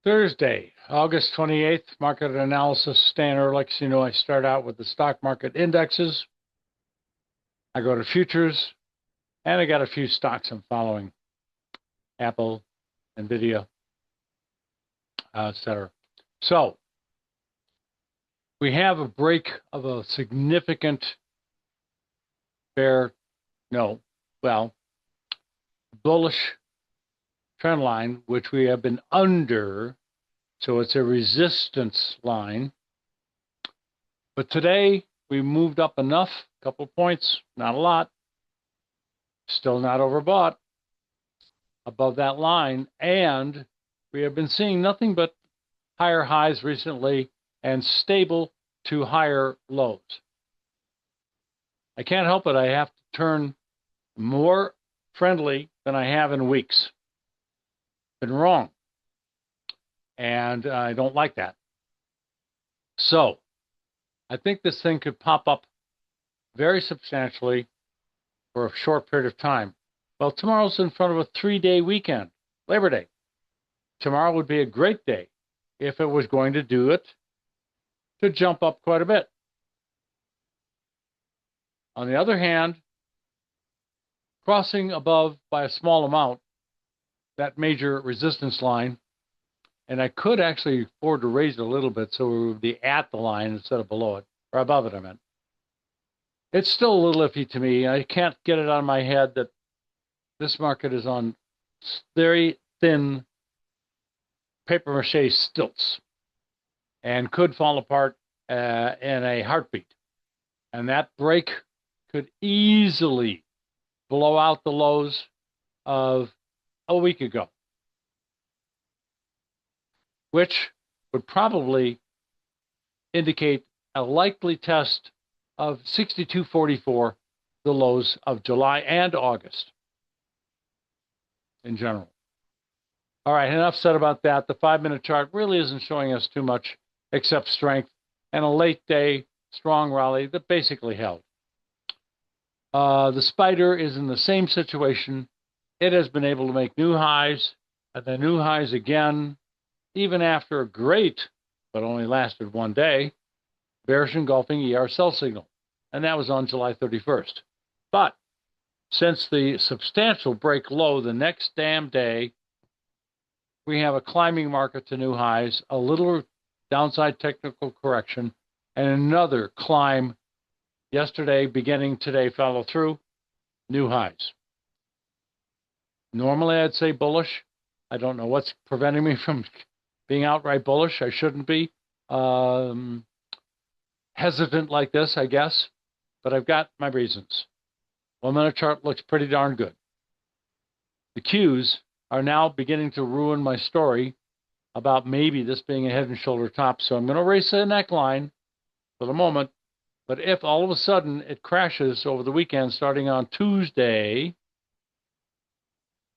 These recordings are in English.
Thursday, August 28th, market analysis. Standard, like you know, I start out with the stock market indexes. I go to futures, and I got a few stocks I'm following. Apple, Nvidia, etc. So, we have a break of a significant bullish trend line, which we have been under. So it's a resistance line. But today we moved up enough, a couple of points, not a lot, still not overbought, above that line. And we have been seeing nothing but higher highs recently and stable to higher lows. I can't help it. I have to turn more friendly than I have in weeks. Been wrong. And I don't like that. So I think this thing could pop up very substantially for a short period of time. Well, tomorrow's in front of a 3-day weekend, Labor Day. Tomorrow would be a great day if it was going to do it to jump up quite a bit. On the other hand, crossing above by a small amount that major resistance line, and I could actually afford to raise it a little bit so we would be at the line instead of below it, or above it, I meant. It's still a little iffy to me. I can't get it out of my head that this market is on very thin paper mache stilts and could fall apart in a heartbeat. And that break could easily blow out the lows of a week ago, which would probably indicate a likely test of 62.44, the lows of July and August in general. All right, enough said about that. The 5-minute chart really isn't showing us too much except strength and a late day strong rally that basically held. The spider is in the same situation. It has been able to make new highs, and the new highs again, even after a great, but only lasted 1 day, bearish engulfing ER sell signal. And that was on July 31st. But since the substantial break low the next damn day, we have a climbing market to new highs, a little downside technical correction, and another climb yesterday, beginning today, follow through, new highs. Normally, I'd say bullish. I don't know what's preventing me from being outright bullish. I shouldn't be hesitant like this, I guess, but I've got my reasons. 1-minute chart looks pretty darn good. The cues are now beginning to ruin my story about maybe this being a head and shoulder top, so I'm going to erase the neckline for the moment. But if all of a sudden it crashes over the weekend starting on Tuesday,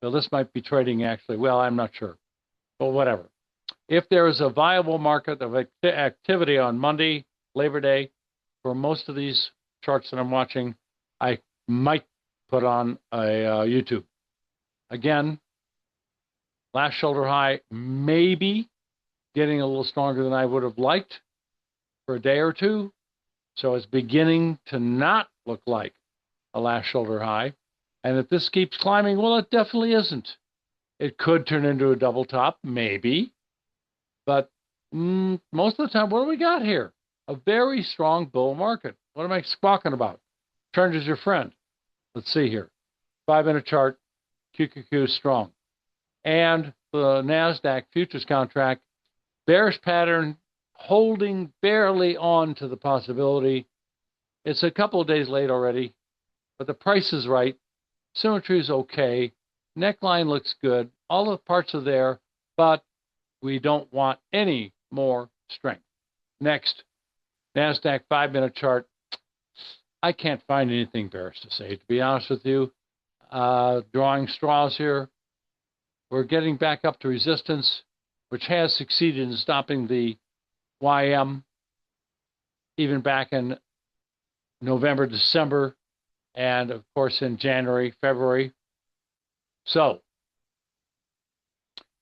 well, this might be trading actually. Well, I'm not sure, but whatever. If there is a viable market of activity on Monday, Labor Day, for most of these charts that I'm watching, I might put on a YouTube. Again, last shoulder high, maybe getting a little stronger than I would have liked for a day or two. So it's beginning to not look like a last shoulder high. And if this keeps climbing, well, it definitely isn't. It could turn into a double top, maybe. But most of the time, what do we got here? A very strong bull market. What am I squawking about? Trend is your friend. Let's see here. 5-minute chart, QQQ strong. And the NASDAQ futures contract, bearish pattern, holding barely on to the possibility. It's a couple of days late already, but the price is right. Symmetry is okay. Neckline looks good. All the parts are there, but we don't want any more strength. Next, NASDAQ 5-minute chart. I can't find anything bearish to say, to be honest with you. Drawing straws here. We're getting back up to resistance, which has succeeded in stopping the YM even back in November, December, and of course in January, February. So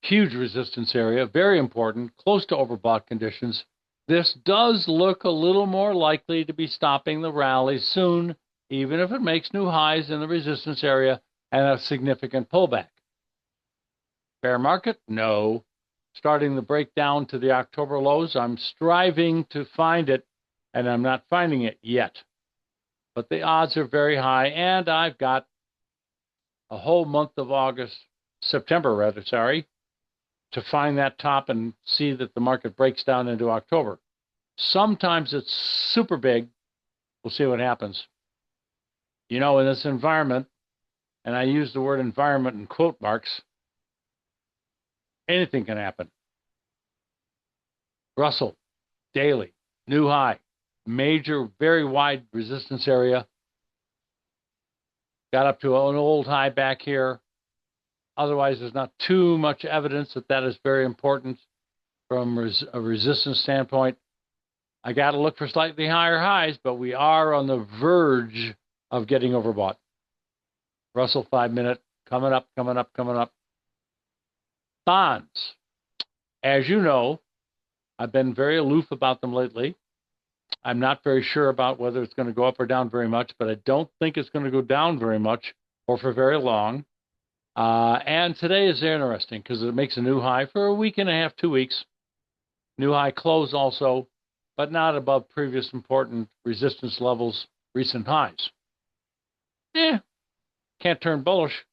huge resistance area, very important, close to overbought conditions. This does look a little more likely to be stopping the rally soon, even if it makes new highs in the resistance area and a significant pullback. Bear market? No. Starting the breakdown to the October lows, I'm striving to find it, and I'm not finding it yet. But the odds are very high, and I've got a whole month of September rather, to find that top and see that the market breaks down into October. Sometimes it's super big. We'll see what happens. You know, in this environment, and I use the word environment in quote marks, anything can happen. Russell, daily, new high, major, very wide resistance area. Got up to an old high back here. Otherwise, there's not too much evidence that that is very important from a resistance standpoint. I got to look for slightly higher highs, but we are on the verge of getting overbought. Russell 5-minute, coming up, coming up, coming up. Bonds. As you know, I've been very aloof about them lately. I'm not very sure about whether it's going to go up or down very much, but I don't think it's going to go down very much or for very long. And today is interesting because it makes a new high for a week and a half, 2 weeks. New high close also, but not above previous important resistance levels, recent highs. Can't turn bullish.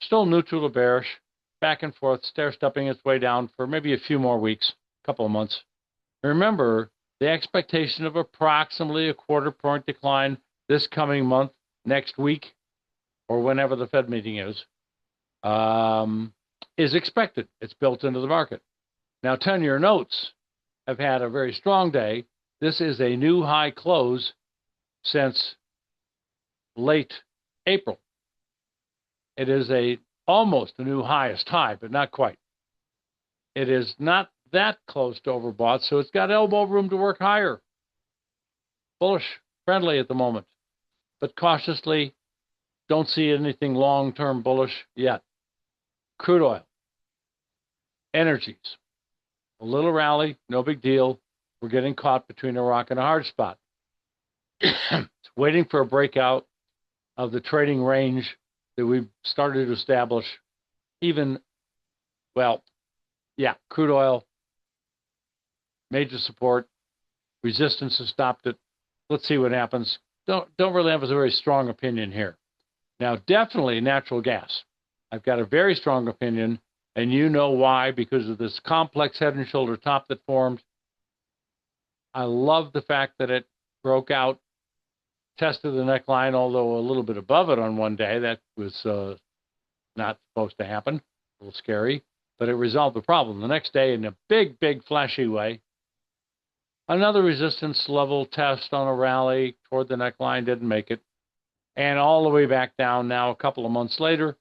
Still neutral to bearish. Back and forth, stair-stepping its way down for maybe a few more weeks, a couple of months. Remember, the expectation of approximately a quarter-point decline this coming month, next week, or whenever the Fed meeting is expected. It's built into the market. Now, 10-year notes have had a very strong day. This is a new high close since late April. It is almost a new highest high, but not quite. It is not that close to overbought, so it's got elbow room to work higher. Bullish, friendly at the moment, but cautiously, don't see anything long-term bullish yet. Crude oil, energies, a little rally, no big deal. We're getting caught between a rock and a hard spot. It's waiting for a breakout of the trading range that we've started to establish. Crude oil, major support, resistance has stopped it. Let's see what happens. Don't really have a very strong opinion here. Now, definitely natural gas. I've got a very strong opinion, and you know why, because of this complex head and shoulder top that formed. I love the fact that it broke out, tested the neckline, although a little bit above it on one day. That was not supposed to happen. A little scary, but it resolved the problem. The next day, in a big, big, flashy way, another resistance level test on a rally toward the neckline, didn't make it. And all the way back down now, a couple of months later,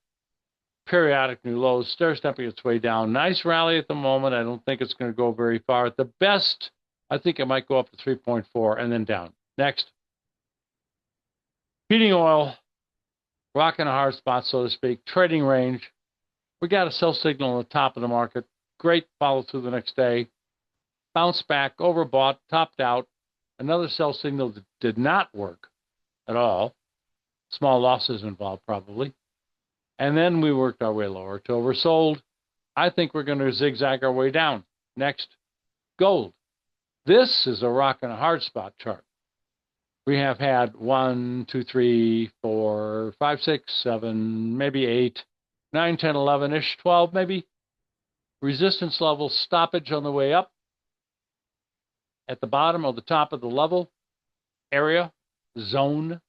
periodic new lows, stair-stepping its way down. Nice rally at the moment. I don't think it's going to go very far. At the best, I think it might go up to 3.4 and then down. Next. Heating oil, rock in a hard spot, so to speak. Trading range. We got a sell signal on the top of the market. Great follow through the next day. Bounce back, overbought, topped out. Another sell signal that did not work at all. Small losses involved probably. And then we worked our way lower to oversold. I think we're going to zigzag our way down. Next, gold. This is a rock and a hard spot chart. We have had 1, 2, 3, 4, 5, 6, 7, maybe 8, 9, 10, 11-ish, 12 maybe. Resistance level stoppage on the way up. At the bottom or the top of the level, area, zone.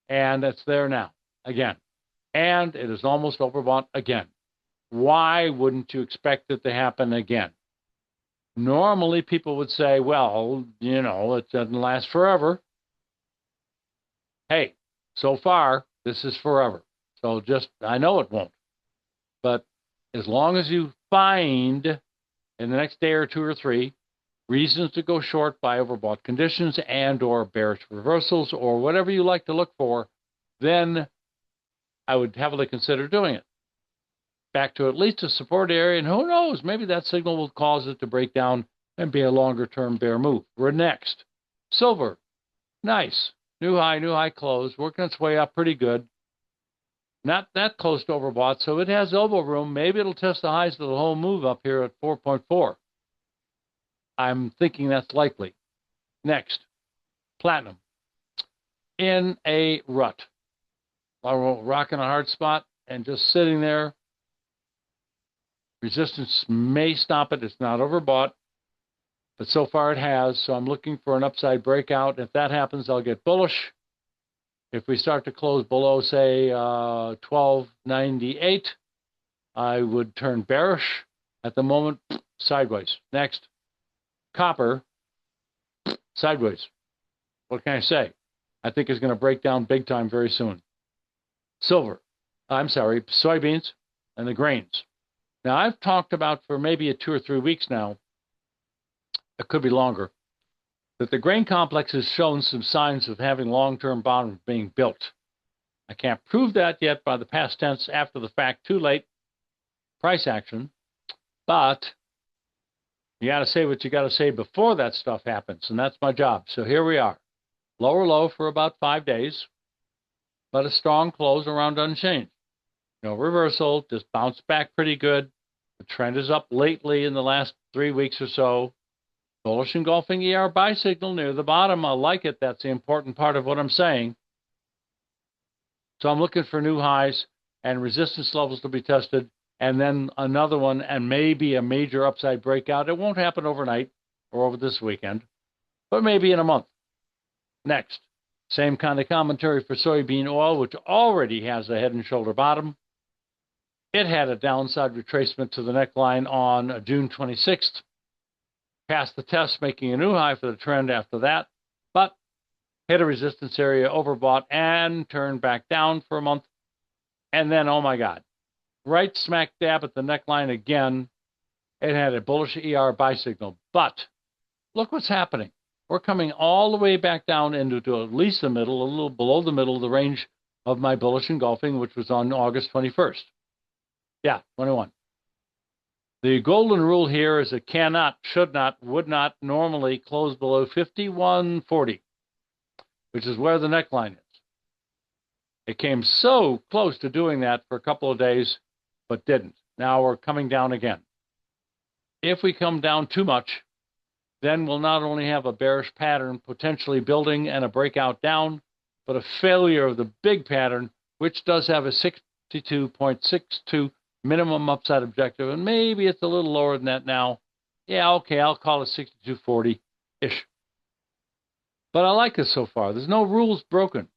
And it's there now, again. And it is almost overbought again. Why wouldn't you expect it to happen again? Normally, people would say, well, it doesn't last forever. Hey, so far, this is forever. So I know it won't. But as long as you find in the next day or 2 or 3 reasons to go short by overbought conditions and or bearish reversals or whatever you like to look for, then I would heavily consider doing it. back to at least a support area, and who knows, maybe that signal will cause it to break down and be a longer-term bear move. We're next. Silver, nice. New high close, working its way up pretty good. Not that close to overbought, so it has elbow room. Maybe it'll test the highs of the whole move up here at 4.4. I'm thinking that's likely. Next, platinum. In a rut. Rocking a hard spot and just sitting there. Resistance may stop it. It's not overbought, but so far it has. So I'm looking for an upside breakout. If that happens, I'll get bullish. If we start to close below, say, 1298, I would turn bearish. At the moment, sideways. Next, copper, sideways. What can I say? I think it's going to break down big time very soon. Soybeans and the grains. Now, I've talked about for maybe 2 or 3 weeks now, it could be longer, that the grain complex has shown some signs of having long-term bottoms being built. I can't prove that yet by the past tense, after the fact, too late, price action, but you got to say what you got to say before that stuff happens, and that's my job. So here we are. Lower low for about 5 days, but a strong close around unchanged. No reversal, just bounced back pretty good. The trend is up lately in the last 3 weeks or so. Bullish engulfing ER buy signal near the bottom. I like it. That's the important part of what I'm saying. So I'm looking for new highs and resistance levels to be tested, and then another one and maybe a major upside breakout. It won't happen overnight or over this weekend, but maybe in a month. Next, same kind of commentary for soybean oil, which already has a head and shoulder bottom. It had a downside retracement to the neckline on June 26th. Passed the test, making a new high for the trend after that, but hit a resistance area, overbought, and turned back down for a month. And then, oh my God, right smack dab at the neckline again, it had a bullish ER buy signal. But look what's happening. We're coming all the way back down into at least the middle, a little below the middle of the range of my bullish engulfing, which was on August 21st. Yeah, 21. The golden rule here is it cannot, should not, would not normally close below 51.40, which is where the neckline is. It came so close to doing that for a couple of days, but didn't. Now we're coming down again. If we come down too much, then we'll not only have a bearish pattern potentially building and a breakout down, but a failure of the big pattern, which does have a 62.62 minimum upside objective, and maybe it's a little lower than that now. Yeah, okay, I'll call it 62.40-ish. But I like it so far. There's no rules broken.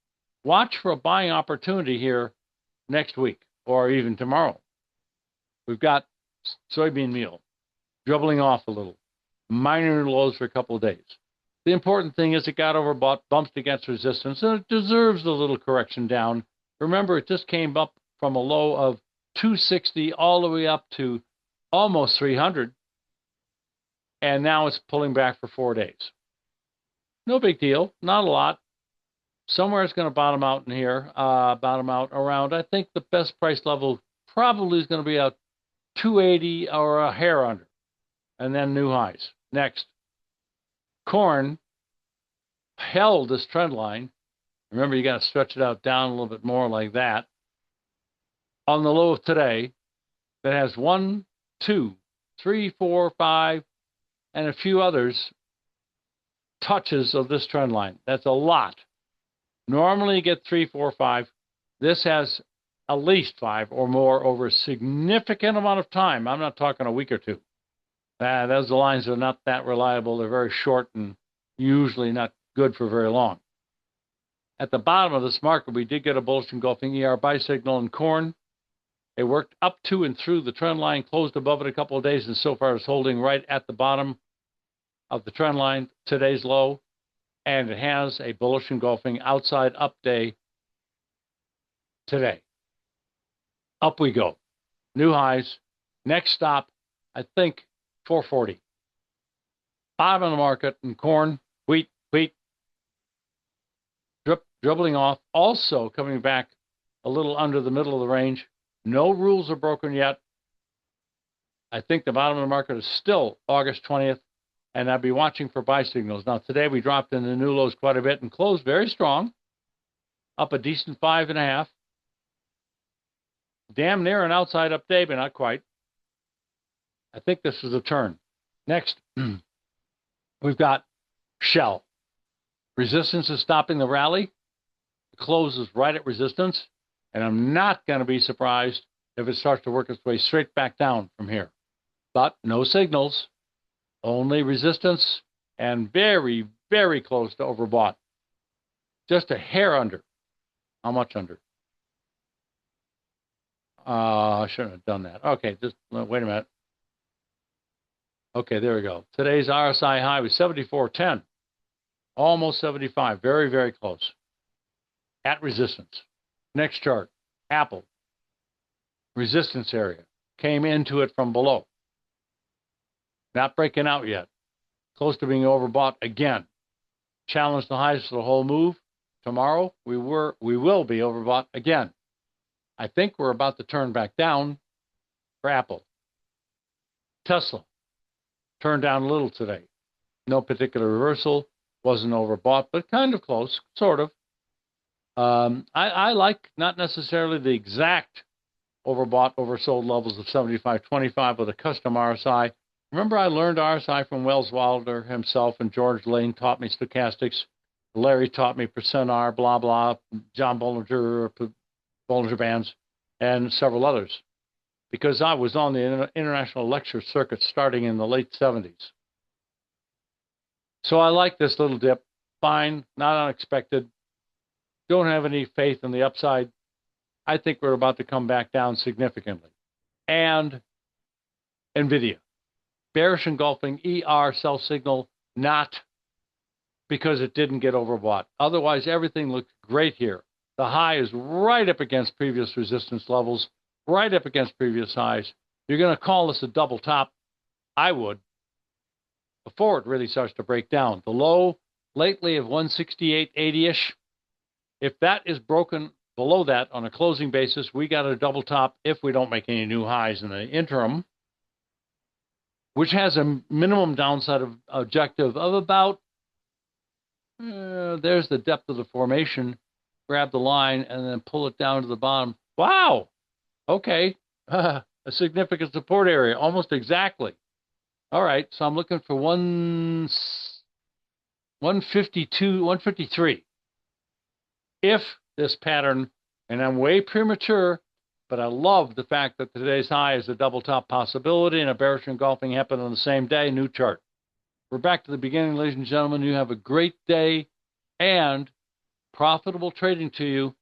Watch for a buying opportunity here next week or even tomorrow. We've got soybean meal dribbling off a little, minor lows for a couple of days. The important thing is it got overbought, bumped against resistance, and it deserves a little correction down. Remember, it just came up from a low of 260 all the way up to almost 300, and now it's pulling back for 4 days. No big deal, not a lot. Somewhere it's going to bottom out in here, bottom out around, I think the best price level probably is going to be a 280 or a hair under, and then new highs. Next, corn held this trend line. Remember, you got to stretch it out down a little bit more like that. On the low of today, that has 1, 2, 3, 4, 5, and a few others touches of this trend line. That's a lot. Normally you get 3, 4, 5. This has at least 5 or more over a significant amount of time. I'm not talking a week or two. Those lines are not that reliable. They're very short and usually not good for very long. At the bottom of this market, we did get a bullish engulfing ER buy signal in corn. It worked up to and through the trend line, closed above it a couple of days, and so far is holding right at the bottom of the trend line, today's low, and it has a bullish engulfing outside up day today. Up we go. New highs. Next stop, I think, 440. Bottom of the market in corn, wheat, dribbling off, also coming back a little under the middle of the range. No rules are broken yet. I think the bottom of the market is still August 20th, and I'll be watching for buy signals. Now, today we dropped in the new lows quite a bit and closed very strong, up a decent 5.5. Damn near an outside up day, but not quite. I think this is a turn. Next, we've got Shell. Resistance is stopping the rally. The close is right at resistance, and I'm not going to be surprised if it starts to work its way straight back down from here. But no signals, only resistance, and very, very close to overbought. Just a hair under. How much under? I shouldn't have done that. Okay, just wait a minute. Okay, there we go. Today's RSI high was 74.10. Almost 75. Very, very close. At resistance. Next chart. Apple. Resistance area. Came into it from below. Not breaking out yet. Close to being overbought again. Challenged the highs for the whole move. Tomorrow, we will be overbought again. I think we're about to turn back down for Apple. Tesla. Turned down a little today. No particular reversal. Wasn't overbought, but kind of close, sort of. I like not necessarily the exact overbought, oversold levels of 75.25 with a custom RSI. Remember, I learned RSI from Wells Wilder himself, and George Lane taught me stochastics. Larry taught me percent R, blah, blah, John Bollinger Bands, and several others, because I was on the international lecture circuit starting in the late 70s. So I like this little dip. Fine, not unexpected. Don't have any faith in the upside. I think we're about to come back down significantly. And NVIDIA. Bearish engulfing ER sell signal, not because it didn't get overbought. Otherwise, everything looks great here. The high is right up against previous resistance levels, right up against previous highs. You're going to call this a double top? I would, before it really starts to break down. The low lately of 168.80-ish, if that is broken below that on a closing basis, we got a double top if we don't make any new highs in the interim, which has a minimum downside objective of about, there's the depth of the formation. Grab the line and then pull it down to the bottom. Wow. Okay. A significant support area, almost exactly. All right. So I'm looking for 152, 153. If this pattern, and I'm way premature, but I love the fact that today's high is a double top possibility and a bearish engulfing happened on the same day, new chart. We're back to the beginning, ladies and gentlemen. You have a great day and profitable trading to you.